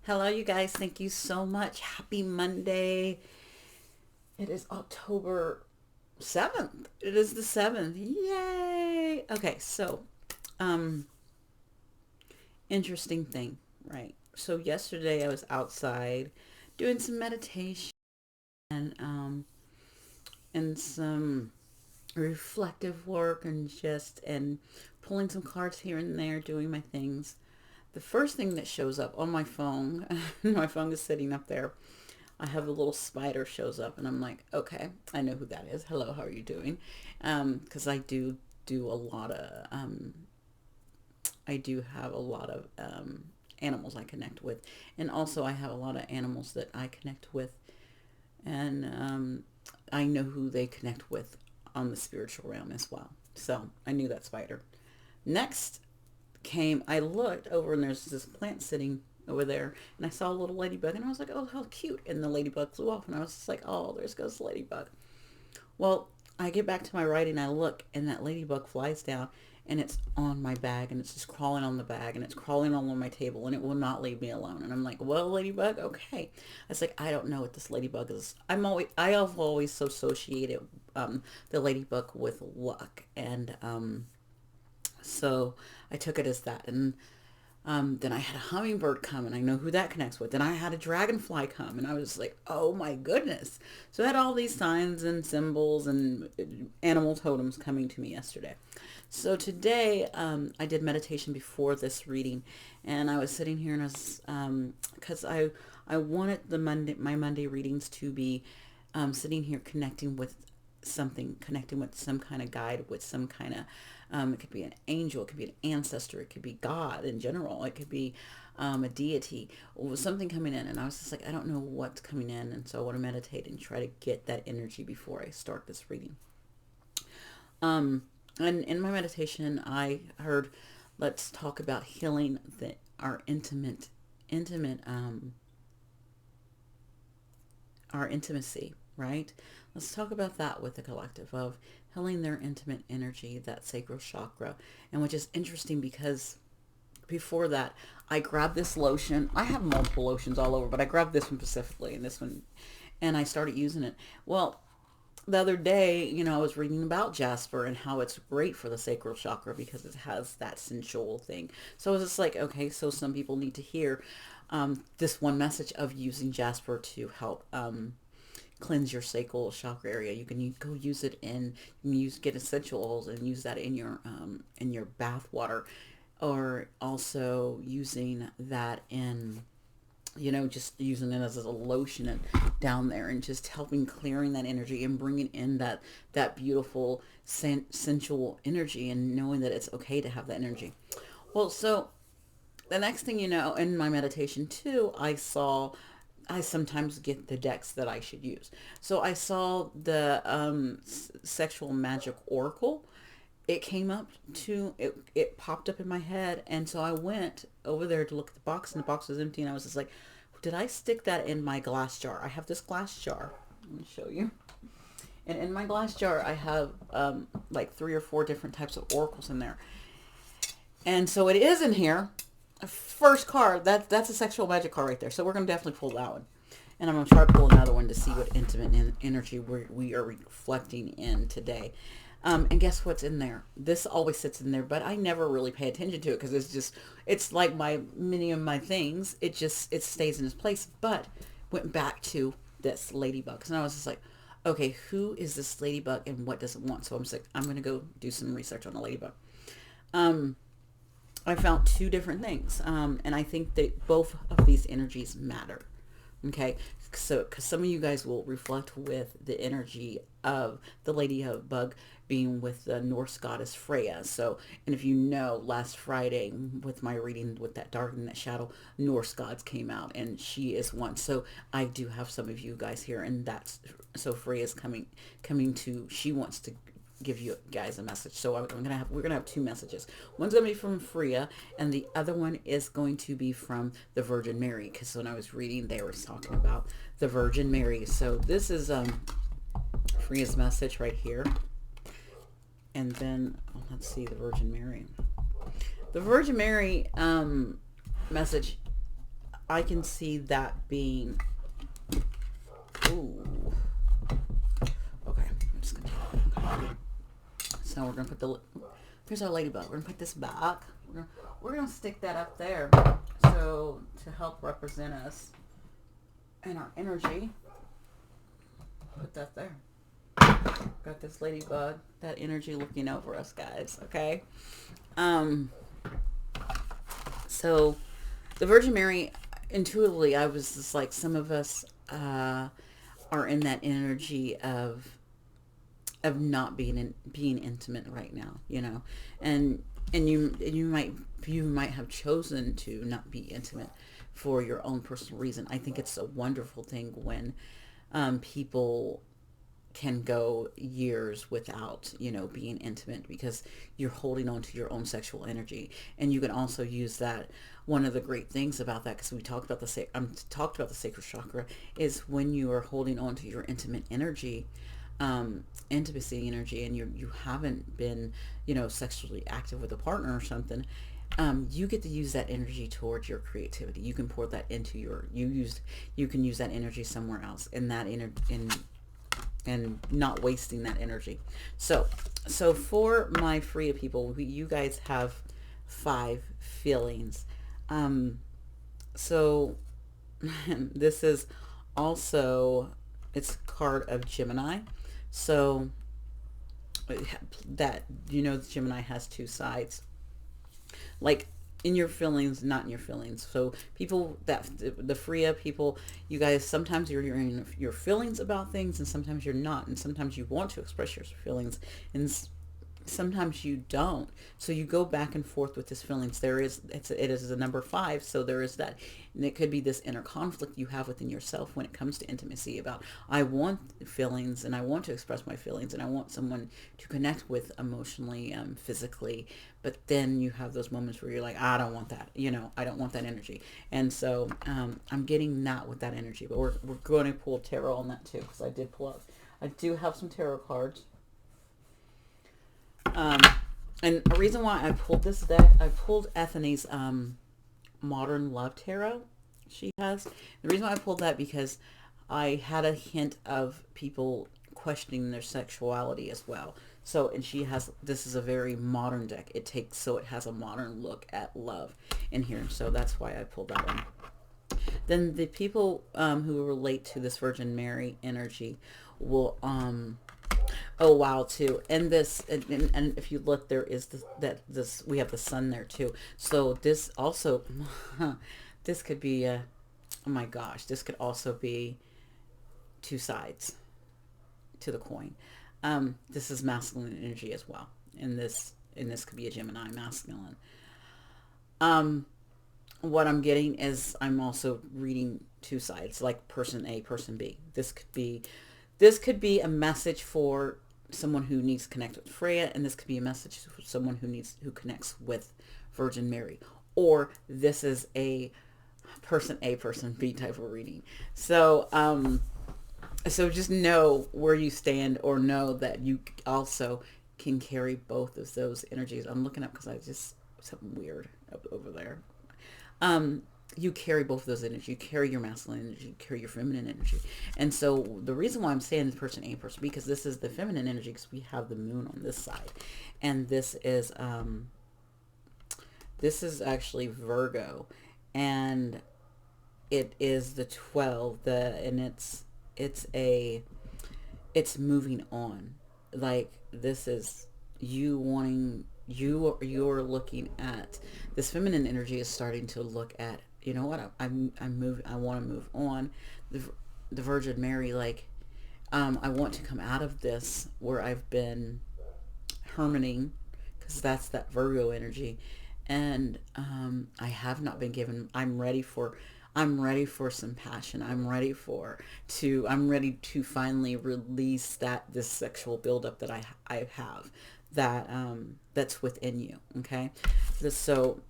Hello, you guys. Thank you so much. Happy Monday. It is October 7th. It is the 7th. Yay. Okay, so, um, interesting thing, right? So, yesterday I was outside doing some meditation and, and some reflective work and pulling some cards here and there, doing my things. The first thing that shows up on my phone, my phone is sitting up there. I have a little spider shows up, and I'm like, okay, I know who that is. Hello, how are you doing? Because I do a lot of, I do have a lot of animals I connect with, and also I have a lot of animals that I connect with, and I know who they connect with on the spiritual realm as well. So I knew that spider. Next I looked over and there's this plant sitting over there and I saw a little ladybug and I was like, oh, how cute. And the ladybug flew off and I was just like, oh, there goes the ladybug. Well, I get back to my writing, I look and that ladybug flies down and it's on my bag and it's just crawling on the bag and it's crawling all on my table and it will not leave me alone. And I'm like, well, ladybug, okay. I was like, I don't know what this ladybug is. I have always associated the ladybug with luck. And so I took it as that. And then I had a hummingbird come, and I know who that connects with. Then I had a dragonfly come, and I was like, oh my goodness. So I had all these signs and symbols and animal totems coming to me yesterday. So today I did meditation before this reading, and I was sitting here and I was, because I wanted my Monday readings to be sitting here connecting with something, connecting with some kind of guide, with some kind of, it could be an angel, it could be an ancestor, it could be God in general, it could be a deity, or something coming in. And I was just like, I don't know what's coming in. And so I want to meditate and try to get that energy before I start this reading. And in my meditation, I heard, let's talk about healing our intimate, our intimacy, right? Let's talk about that with the collective of healing their intimate energy, that sacral chakra. And which is interesting because before that, I grabbed this lotion. I have multiple lotions all over, but I grabbed this one specifically and this one, and I started using it. Well, the other day, I was reading about jasper and how it's great for the sacral chakra because it has that sensual thing. So I was just like, okay, so some people need to hear this one message of using jasper to help cleanse your sacral chakra area. You can go use it get essential oils and use that in your bath water, or also using that in just using it as a lotion and down there and just helping clearing that energy and bringing in that beautiful sensual energy and knowing that it's okay to have that energy. Well, so the next thing you know, in my meditation too, I sometimes get the decks that I should use. So I saw the sexual magic oracle. It came up it popped up in my head, and so I went over there to look at the box, and the box was empty, and I was just like, did I stick that in my glass jar? I have this glass jar. Let me show you. And in my glass jar, I have like 3 or 4 different types of oracles in there. And so it is in here. First card, that's a sexual magic card right there. So we're going to definitely pull that one. And I'm going to try to pull another one to see what intimate energy we are reflecting in today. And guess what's in there? This always sits in there, but I never really pay attention to it because it's like many of my things. It stays in its place. But went back to this ladybug. And I was just like, okay, who is this ladybug and what does it want? So I'm just like, I'm going to go do some research on the ladybug. I found 2 different things. And I think that both of these energies matter. Okay, so because some of you guys will reflect with the energy of the ladybug being with the Norse goddess Freya. So, and if you know, last Friday with my reading with that dark and that shadow, Norse gods came out, and she is one. So I do have some of you guys here, and that's so Freya's coming to. She wants to give you guys a message. So we're gonna have 2 messages. One's gonna be from Freya, and the other one is going to be from the Virgin Mary. Because when I was reading, they were talking about the Virgin Mary. So this is Freya's message right here, and then let's see the Virgin Mary. The Virgin Mary message. I can see that being, ooh, okay, I'm just gonna take it. Okay. So we're gonna put the, here's our ladybug. We're gonna put this back. We're gonna stick that up there. So to help represent us and our energy, put that there. Got this ladybug, that energy looking over us, guys. Okay. Um. So the Virgin Mary, intuitively, I was just like, some of us are in that energy of not being intimate right now, you know, and you might have chosen to not be intimate for your own personal reason. I think it's a wonderful thing when people can go years without, you know, being intimate, because you're holding on to your own sexual energy. And you can also use that. One of the great things about that, because we talked about talked about the sacral chakra, is when you are holding on to your intimate energy, intimacy energy, and you haven't been, you know, sexually active with a partner or something, you get to use that energy towards your creativity. You can pour that into you can use that energy somewhere else, in that and not wasting that energy. So for my Freya people, you guys have 5 feelings. So this is also, it's card of Gemini. So that, you know, Gemini has 2 sides. Like, in your feelings, not in your feelings. So people that, the Freya people, you guys, sometimes you're in your feelings about things, and sometimes you're not, and sometimes you want to express your feelings, and sometimes you don't. So you go back and forth with these feelings. It is a number 5. So there is that, and it could be this inner conflict you have within yourself when it comes to intimacy, about, I want feelings and I want to express my feelings and I want someone to connect with emotionally, physically, but then you have those moments where you're like, I don't want that, you know, I don't want that energy. And so I'm getting that with that energy. But we're going to pull tarot on that too, because I do have some tarot cards. And a reason why I pulled this deck, I pulled Ethany's Modern Love Tarot she has. The reason why I pulled that, because I had a hint of people questioning their sexuality as well. So, and this is a very modern deck. It has a modern look at love in here. So that's why I pulled that one. Then the people who relate to this Virgin Mary energy will, oh wow, too. And this, and if you look, there is we have the sun there too. So this also, this could be oh my gosh, this could also be 2 sides to the coin. This is masculine energy as well. And this could be a Gemini masculine. What I'm getting is, I'm also reading 2 sides, like person A, person B. This could be a message for someone who needs to connect with Freya, and this could be a message for someone who connects with Virgin Mary. Or this is a person A, person B type of reading. So so just know where you stand, or know that you also can carry both of those energies. I'm looking up because I just, something weird up over there. You carry both of those energies. You carry your masculine energy, you carry your feminine energy. And so the reason why I'm saying this person A, person B, because this is the feminine energy, because we have the moon on this side. And this is actually Virgo, and it is the 12, and it's moving on. Like, this is you wanting, you're looking at, this feminine energy is starting to look at, you know what, I want to move on. The Virgin Mary, like, I want to come out of this where I've been hermiting, because that's that Virgo energy, and I have not been given. I'm ready for some passion. I'm ready to finally release this sexual buildup that I have, that's within you. Okay, so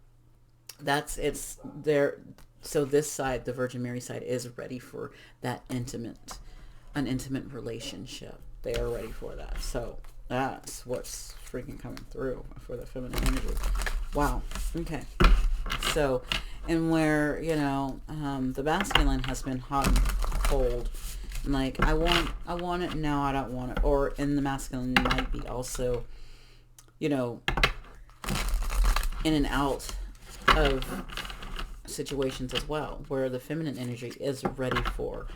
it's there. So this side, the Virgin Mary side, is ready for an intimate relationship. They are ready for that. So that's what's freaking coming through for the feminine energy. Wow. Okay. So, and where, the masculine has been hot and cold, and like, I want it now, I don't want it. Or, and the masculine might be also, you know in and out of situations as well, where the feminine energy is ready for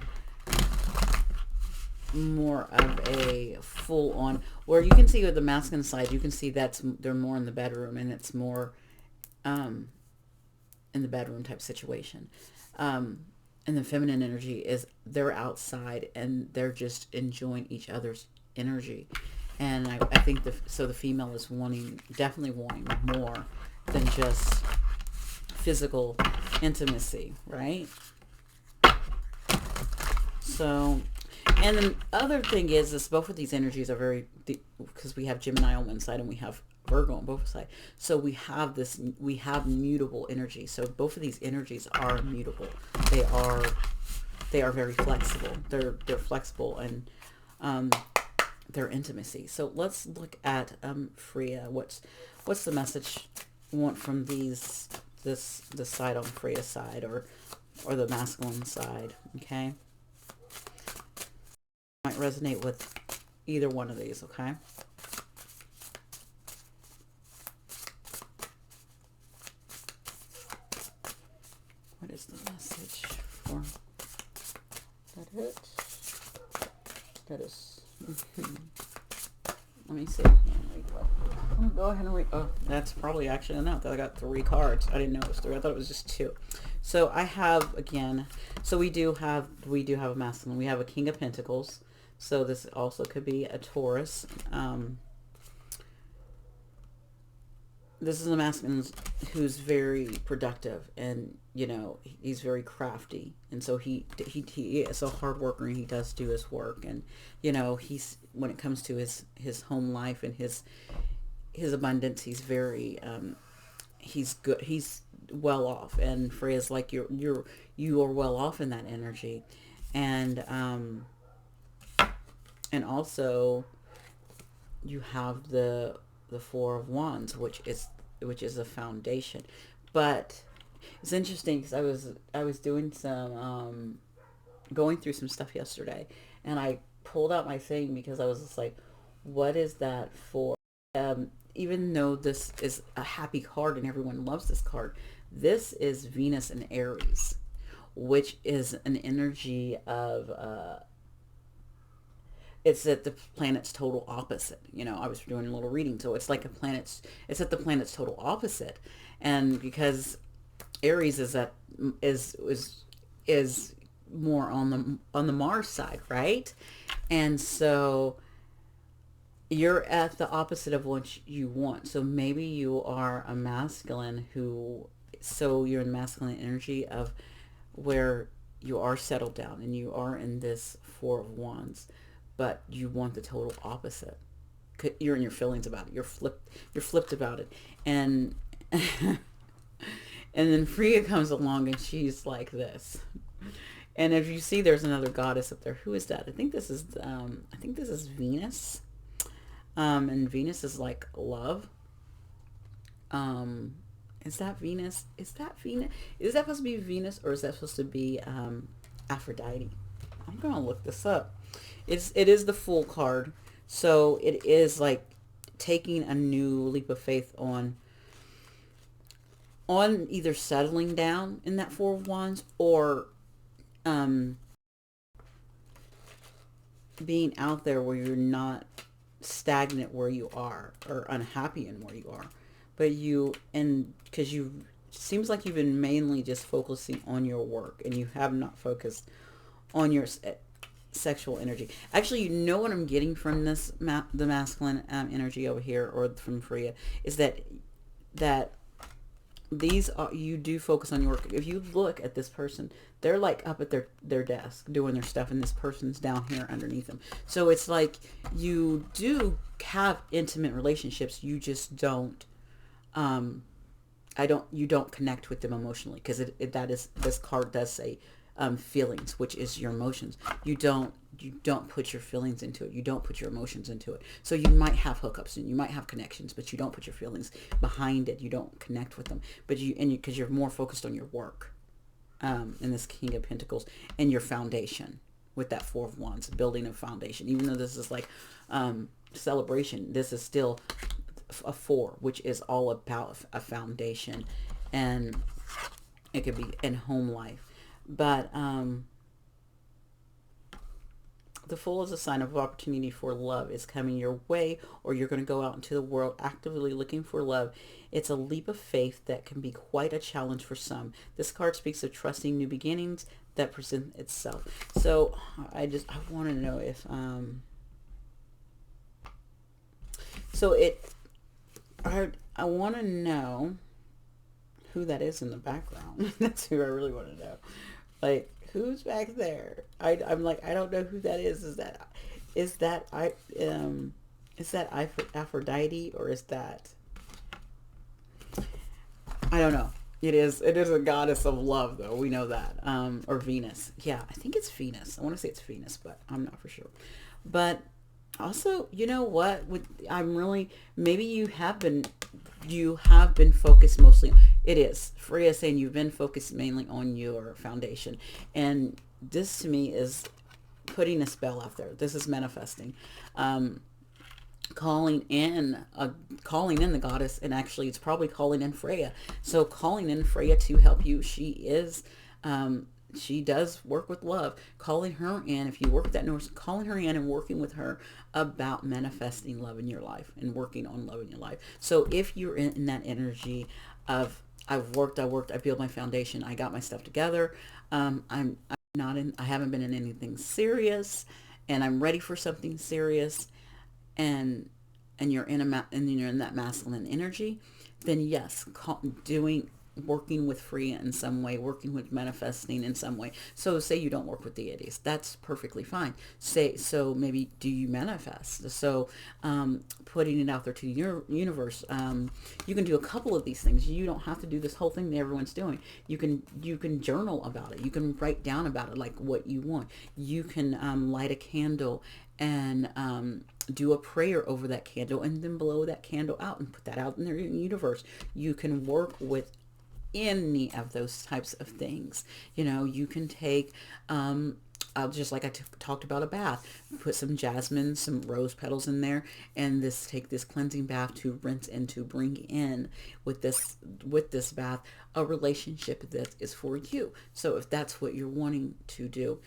more of a full on, where you can see with the masculine side, you can see that's, they're more in the bedroom, and it's more um in the bedroom type situation. um and the feminine energy is, they're outside and they're just enjoying each other's energy. And I think the female is wanting, definitely wanting more than just physical intimacy, right? So, and the other thing is both of these energies are very, because we have Gemini on one side and we have Virgo on both sides. So we have mutable energy. So both of these energies are mutable. They are they are very flexible. They're flexible, and um, their intimacy. So let's look at Freya. What's the message we want from this side on Freya's side, or the masculine side? Okay, might resonate with either one of these. Okay. What is the message for that hit? That is. Let me see. I'm gonna go ahead and read. Oh, that's probably actually enough. I got 3 cards. I didn't know it was 3. I thought it was just 2. So I have, again. So we do have a masculine. We have a King of Pentacles. So this also could be a Taurus. This is a masculine who's very productive, and he's very crafty, and so he is a hard worker, and he does do his work. And he's, when it comes to his home life and his abundance, he's very he's good, he's well off. And Freya's like, you are well off in that energy. And also you have the 4 of Wands, which is a foundation. But it's interesting because I was doing some going through some stuff yesterday, and I pulled out my thing because I was just like, what is that for? Even though this is a happy card and everyone loves this card, this is Venus and Aries, which is an energy of it's at the planet's total opposite. I was doing a little reading, so it's like it's at the planet's total opposite. And because Aries is more on the Mars side, right? And so you're at the opposite of what you want. So maybe you are a masculine so you're in masculine energy of where you are settled down and you are in this 4 of Wands, but you want the total opposite. You're in your feelings about it. You're flipped about it. And and then Freya comes along and she's like this. And if you see, there's another goddess up there. Who is that? I think this is Venus. And Venus is like love. Is that Venus? Is that Venus? Is that supposed to be Venus, or is that supposed to be Aphrodite? I'm gonna look this up. It is the Fool card, so it is like taking a new leap of faith on either settling down in that 4 of Wands, or being out there where you're not stagnant where you are, or unhappy in where you are, but because you seems like you've been mainly just focusing on your work, and you have not focused on your sexual energy. Actually, what I'm getting from the masculine energy over here, or from Freya, is that these are, you do focus on your work. If you look at this person, they're like up at their desk doing their stuff, and this person's down here underneath them. So it's like you do have intimate relationships, you just don't you don't connect with them emotionally, because this card does say feelings, which is your emotions. You don't put your feelings into it. You don't put your emotions into it. So you might have hookups and you might have connections, but you don't put your feelings behind it. You don't connect with them. But because you're more focused on your work, in this King of Pentacles, and your foundation with that Four of Wands, building a foundation. Even though this is like celebration, this is still a four, which is all about a foundation, and it could be in home life. But the Fool is a sign of opportunity for love is coming your way, or you're going to go out into the world actively looking for love. It's a leap of faith that can be quite a challenge for some. This card speaks of trusting new beginnings that present itself. So I want to know if so it I want to know who that is in the background. That's who I really want to know. Like, who's back there? I'm like, I don't know who that is. Is that Aphrodite, or is that, I don't know. It is a goddess of love, though. We know that. Or Venus. Yeah, I think it's Venus. I want to say it's Venus, but I'm not for sure. But also, you know what? I'm really, maybe you have been focused mostly. It is Freya saying you've been focused mainly on your foundation, and this to me is putting a spell out there. This is manifesting. Calling in the goddess, and actually it's probably calling in Freya. So calling in Freya to help you. She does work with love. Calling her in, if you work with that Norse, calling her in and working with her about manifesting love in your life and working on love in your life. So if you're in that energy of I've worked, I built my foundation, I got my stuff together, I'm not in, I haven't been in anything serious, and I'm ready for something serious, and you're and you're in that masculine energy, then yes, working with Freya in some way, working with manifesting in some way. So say you don't work with deities, that's perfectly fine. So maybe do you manifest? So putting it out there to your universe. You can do a couple of these things. You don't have to do this whole thing that everyone's doing. You can journal about it. You can write down about it, like what you want. You can light a candle and do a prayer over that candle, and then blow that candle out and put that out in the universe. You can work with any of those types of things. You can take, just like I talked about a bath, put some jasmine, some rose petals in there, and take this cleansing bath to rinse and to bring in with this bath a relationship that is for you. So if that's what you're wanting to do,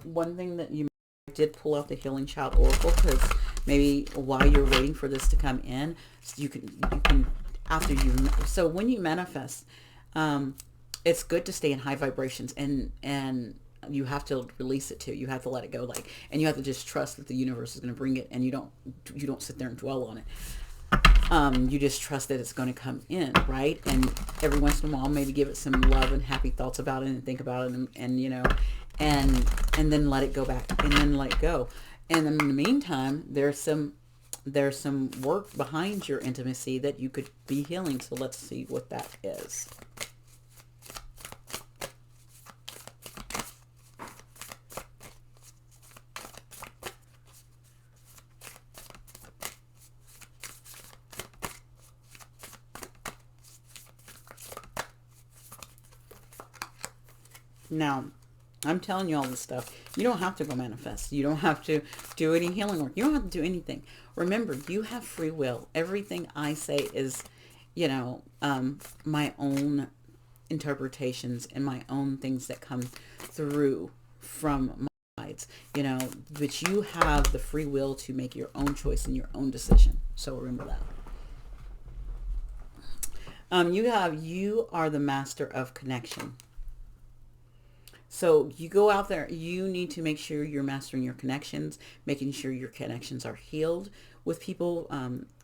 one thing that you did pull out the Healing Child Oracle, because maybe while you're waiting for this to come in, you can after you, so when you manifest, it's good to stay in high vibrations, and you have to release it too. You have to let it go, and you have to just trust that the universe is going to bring it, and you don't sit there and dwell on it. You just trust that it's going to come in, right? And every once in a while, maybe give it some love and happy thoughts about it, and think about it, and then let it go back, and then let it go. And in the meantime, there's some work behind your intimacy that you could be healing. So let's see what that is. Now, I'm telling you all this stuff. You don't have to go manifest. You don't have to do any healing work. You don't have to do anything. Remember, you have free will. Everything I say is, my own interpretations and my own things that come through from my sides, but you have the free will to make your own choice and your own decision. So remember that. You are the master of connection. So you go out there, you need to make sure you're mastering your connections, making sure your connections are healed with people.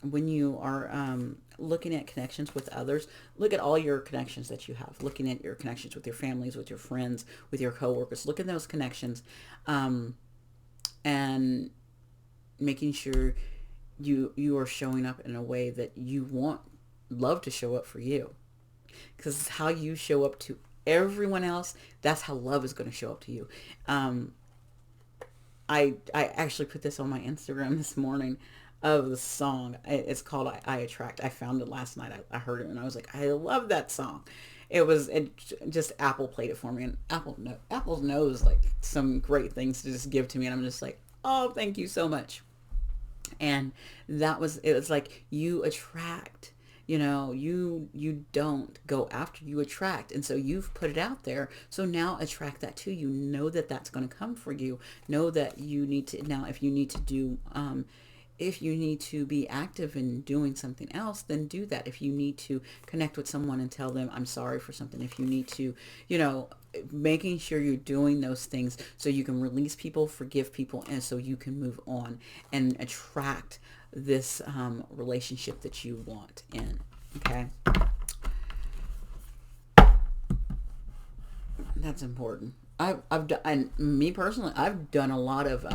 When you are looking at connections with others, look at all your connections that you have, looking at your connections with your families, with your friends, with your coworkers. Look at those connections, and making sure you are showing up in a way that you want love to show up for you. Because how you show up to everyone else, that's how love is going to show up to you. Um, I actually put this on my Instagram this morning of the song. It's called I Attract. I found it last night. I heard it and I was like, I love that song. It just Apple played it for me, and Apple knows like some great things to just give to me, and I'm just like, oh, thank you so much. And it was like you attract, you don't go after, you attract. And so you've put it out there, so now attract that to you. Know that that's going to come for you. Know that you need to, now if you need to do if you need to be active in doing something else, then do that. If you need to connect with someone and tell them I'm sorry for something, if you need to, making sure you're doing those things so you can release people, forgive people, and so you can move on and attract this relationship that you want in. Okay. That's important. I've done, and me personally, I've done a lot of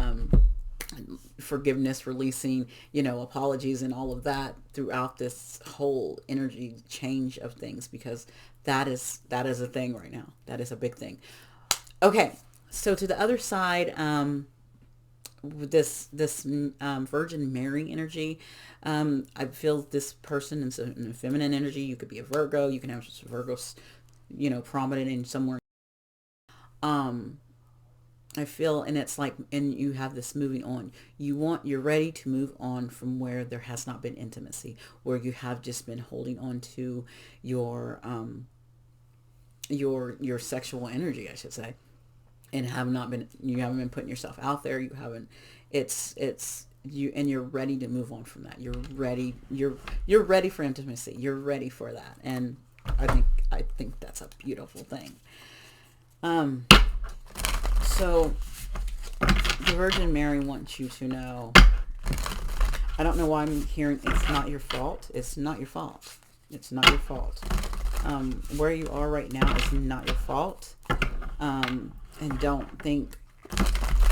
forgiveness, releasing, apologies and all of that throughout this whole energy change of things, because that is a thing right now. That is a big thing. Okay, so to the other side, this Virgin Mary energy, I feel this person is in a feminine energy. You could be a Virgo. You can have just Virgos, prominent in somewhere. Um, I feel, and it's like, and you have this moving on. You're ready to move on from where there has not been intimacy, where you have just been holding on to your your sexual energy, I should say, and you haven't been putting yourself out there. You haven't. It's you, and you're ready to move on from that. You're ready. You're ready for intimacy. You're ready for that, and I think that's a beautiful thing. Um, So, the Virgin Mary wants you to know, I don't know why I'm hearing it's not your fault. It's not your fault. It's not your fault. Where you are right now is not your fault. And don't think,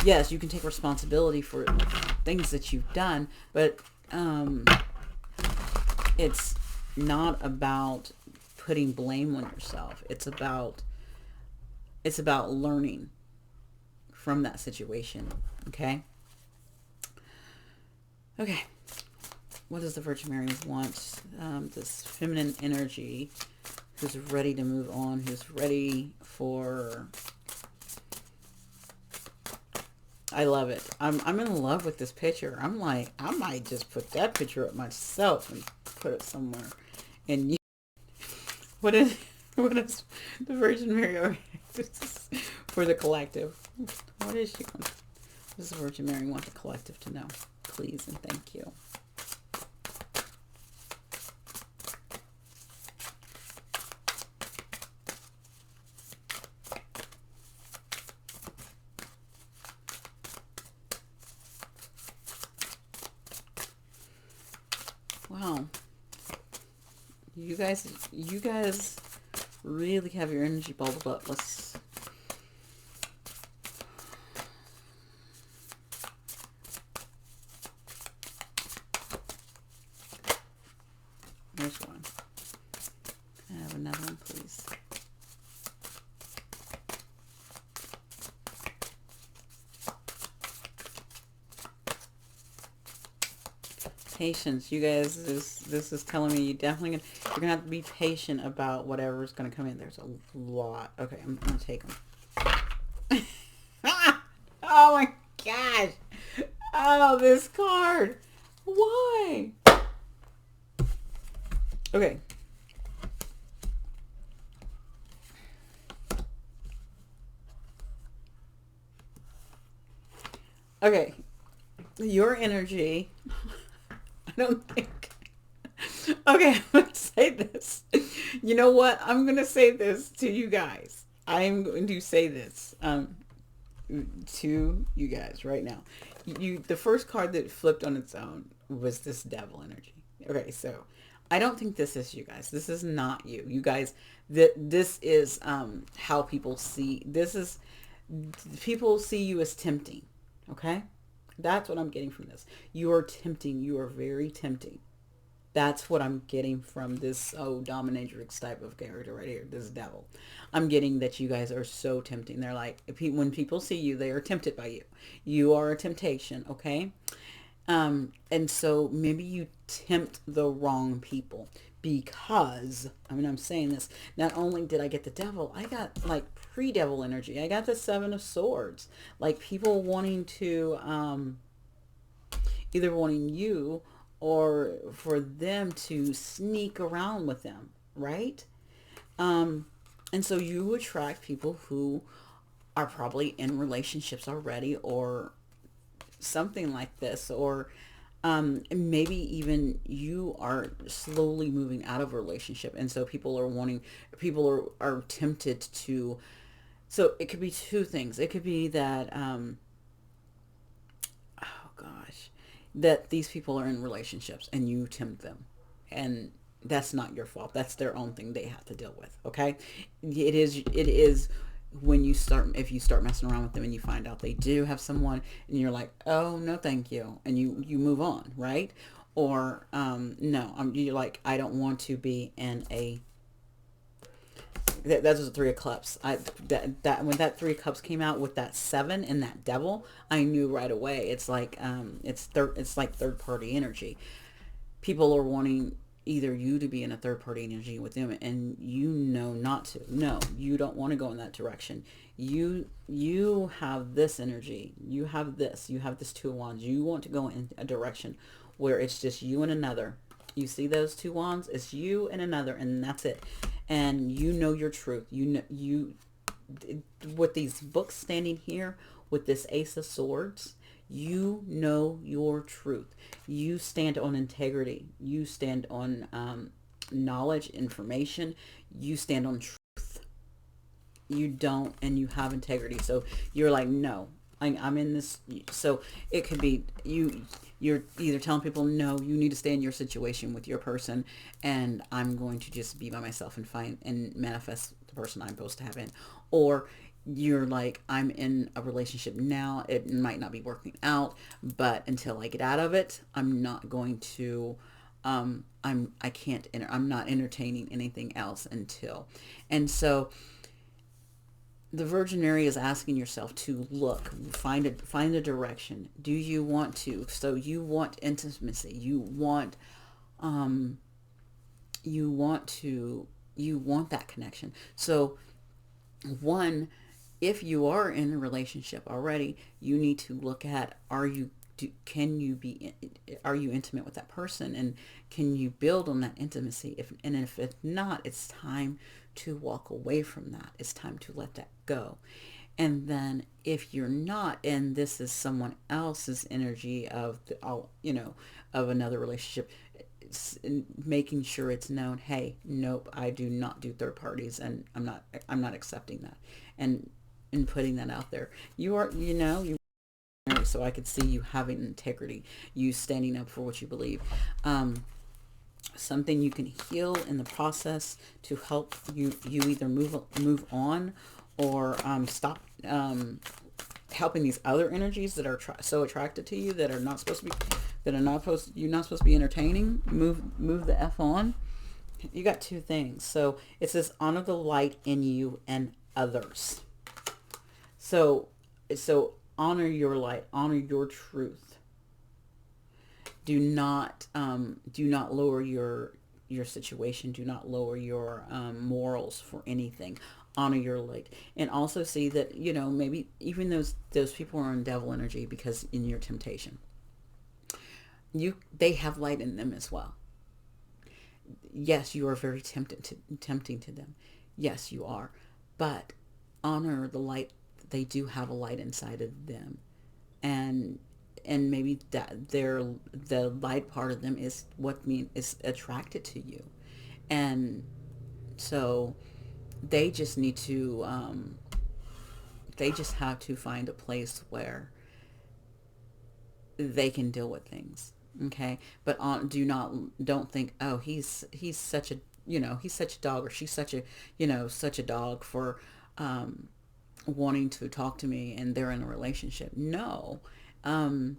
yes, you can take responsibility for things that you've done, but it's not about putting blame on yourself. It's about learning from that situation. Okay. Okay. What does the Virgin Mary want? This feminine energy, who's ready to move on, who's ready for. I love it. I'm in love with this picture. I'm like, I might just put that picture up myself and put it somewhere. And what is what is the Virgin Mary for the collective? What is she? What does the Virgin Mary want the collective to know? Please and thank you. Wow. You guys really have your energy bubbled up. There's one. Can I have another one, please? Patience, you guys. This is telling me you're gonna have to be patient about whatever's gonna come in. There's a lot. Okay, I'm gonna take them. Oh my gosh! Oh, this card. Why? Okay. Okay. Your energy. I don't think. Okay, I'm going to say this. You know what? I'm going to say this to you guys. I'm going to say this to you guys right now. The first card that flipped on its own was this devil energy. Okay, so I don't think this is you guys. This is not you. You guys, this is how people see. People see you as tempting. Okay? That's what I'm getting from this. You are tempting. You are very tempting. That's what I'm getting from this dominatrix type of character right here, this devil. I'm getting that you guys are so tempting. They're like, when people see you, they are tempted by you. You are a temptation, okay? And so maybe you tempt the wrong people, because I mean, I'm saying this. Not only did I get the devil, I got like pre-devil energy. I got the Seven of Swords, like people wanting to either wanting you or for them to sneak around with them, right? Um, and so you attract people who are probably in relationships already, or something like this, or maybe even you are slowly moving out of a relationship, and so people are tempted to. So it could be two things. It could be that oh gosh, that these people are in relationships and you tempt them, and that's not your fault. That's their own thing they have to deal with. Okay, it is when you start, if you start messing around with them and you find out they do have someone, and you're like, oh no thank you, and you move on, right? Or no, you're like, I don't want to be in a that was a Three of Cups. That when that Three of Cups came out with that seven and that devil, I knew right away. It's like it's like third party energy. People are wanting either you to be in a third party energy with them, and you know not to. No, you don't want to go in that direction. You have this energy. You have this. You have this Two of Wands. You want to go in a direction where it's just you and another. You see those two wands? It's you and another, and that's it. And you know your truth. You know you with these books standing here with this Ace of Swords. You know your truth. You stand on integrity. You stand on knowledge, information. You stand on truth. You don't, and you have integrity. So you're like, no, I'm in this. So it could be you're either telling people, no, you need to stay in your situation with your person, and I'm going to just be by myself and find and manifest the person I'm supposed to have in. Or you're like, I'm in a relationship now, it might not be working out, but until I get out of it, I'm not going to I can't I'm not entertaining anything else until. And so the Virgin Mary is asking yourself to look, find a direction. Do you want to? So you want intimacy. Um, you want that connection. So one, if you are in a relationship already, you need to look at, can you be, are you intimate with that person, and can you build on that intimacy? If it's not, it's time to walk away from that. It's time to let that go. And then if you're not, and this is someone else's energy of of another relationship, making sure it's known, hey, nope, I do not do third parties, and I'm not accepting that, and putting that out there. You are, so I could see you having integrity, you standing up for what you believe. Something you can heal in the process to help you either move on, or stop helping these other energies that are so attracted to you, that are not supposed to be, you're not supposed to be entertaining. Move the F on. You got two things. So it says, honor the light in you and others. So honor your light, honor your truth. Do not lower your situation. Do not lower your morals for anything. Honor your light, and also see that, maybe even those people are in devil energy, because in your temptation, they have light in them as well. Yes, you are very tempting to them. Yes, you are, but honor the light. They do have a light inside of them, and maybe that the light part of them is is attracted to you, and so they just need to they just have to find a place where they can deal with things. Okay, but don't think, oh, he's such a, he's such a dog, or she's such a, such a dog for wanting to talk to me, and they're in a relationship. No. um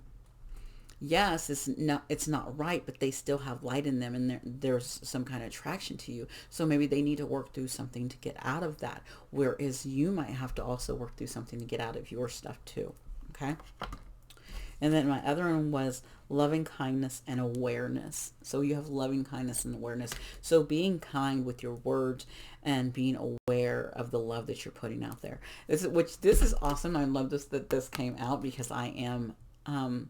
yes, it's not right, but they still have light in them, and there's some kind of attraction to you. So maybe they need to work through something to get out of that, whereas you might have to also work through something to get out of your stuff too. Okay. And then my other one was loving kindness and awareness. So you have loving kindness and awareness. So being kind with your words and being aware of the love that you're putting out there. This is awesome. I love this that this came out because I am on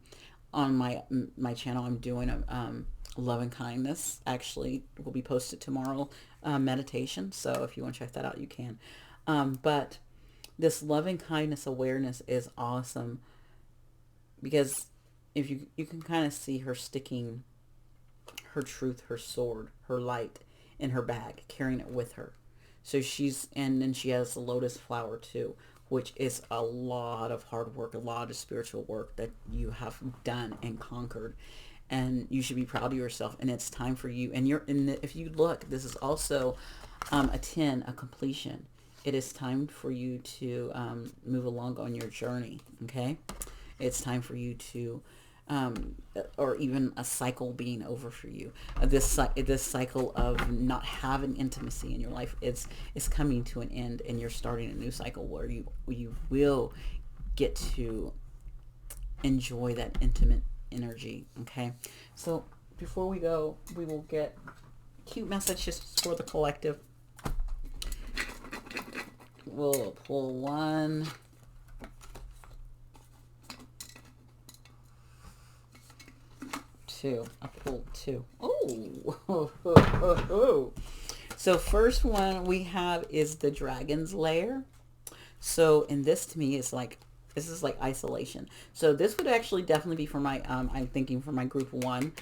my channel. I'm doing a love and kindness. Actually, will be posted tomorrow. Meditation. So if you want to check that out, you can. But this loving kindness awareness is awesome because if you can kind of see her sticking her truth, her sword, her light in her bag, carrying it with her. So and then she has the lotus flower too, which is a lot of hard work, a lot of spiritual work that you have done and conquered. And you should be proud of yourself. And it's time for you. And if you look, this is also a 10, a completion. It is time for you to move along on your journey. Okay. It's time for you to, or even a cycle being over for you. This cycle of not having intimacy in your life is coming to an end, and you're starting a new cycle where you will get to enjoy that intimate energy. Okay, so before we go, we will get cute messages for the collective. We'll pull one. Two. I pulled two. Oh. So first one we have is the dragon's lair. So, and this to me is like, this is like isolation. So this would actually definitely be for my, I'm thinking for my group one.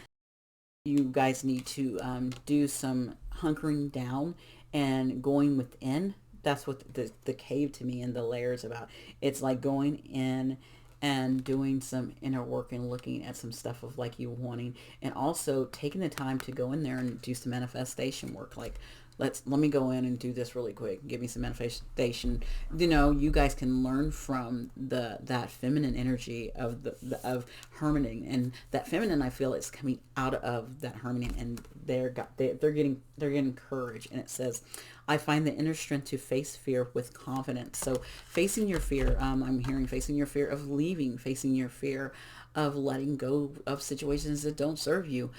You guys need to do some hunkering down and going within. That's what the cave to me and the lair is about. It's like going in and doing some inner work and looking at some stuff of like you wanting, and also taking the time to go in there and do some manifestation work. Like, let me go in and do this really quick. Give me some manifestation. You guys can learn from that feminine energy of of hermiting, and that feminine, I feel, is coming out of that hermiting, and they're getting courage. And it says, I find the inner strength to face fear with confidence. So facing your fear, I'm hearing facing your fear of leaving, facing your fear of letting go of situations that don't serve you.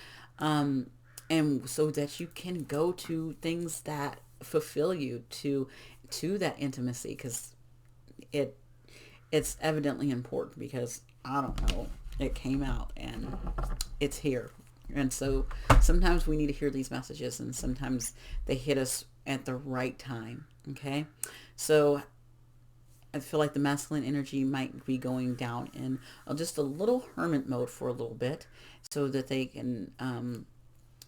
And so that you can go to things that fulfill you, to that intimacy, because it's evidently important, because I don't know, it came out and it's here. And so sometimes we need to hear these messages, and sometimes they hit us at the right time. Okay, so I feel like the masculine energy might be going down in just a little hermit mode for a little bit, so that they can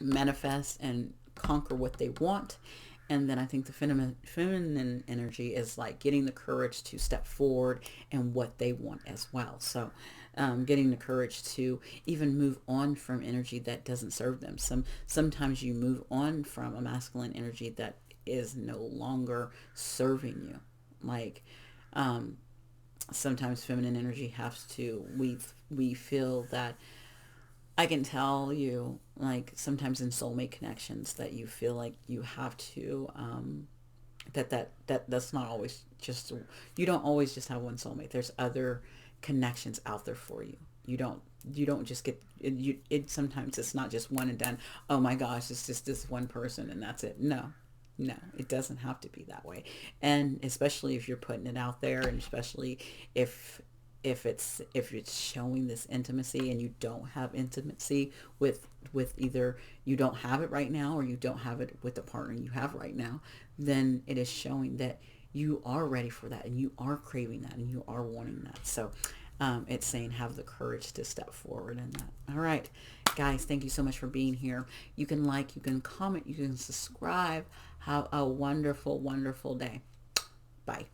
manifest and conquer what they want. And then I think the feminine energy is like getting the courage to step forward and what they want as well. So getting the courage to even move on from energy that doesn't serve them. Sometimes you move on from a masculine energy that is no longer serving you. Like sometimes feminine energy has to, we feel that, I can tell you, like sometimes in soulmate connections, that you feel like you have to, that's not always just, you don't always just have one soulmate. There's other connections out there for you. You don't just get it. Sometimes it's not just one and done. Oh my gosh, it's just this one person and that's it. No, it doesn't have to be that way. And especially if you're putting it out there, and especially if it's showing this intimacy and you don't have intimacy with either you don't have it right now, or you don't have it with the partner you have right now, then it is showing that you are ready for that, and you are craving that, and you are wanting that. So it's saying have the courage to step forward in that. All right, guys, thank you so much for being here. You can like, you can comment, you can subscribe. Have a wonderful, wonderful day. Bye.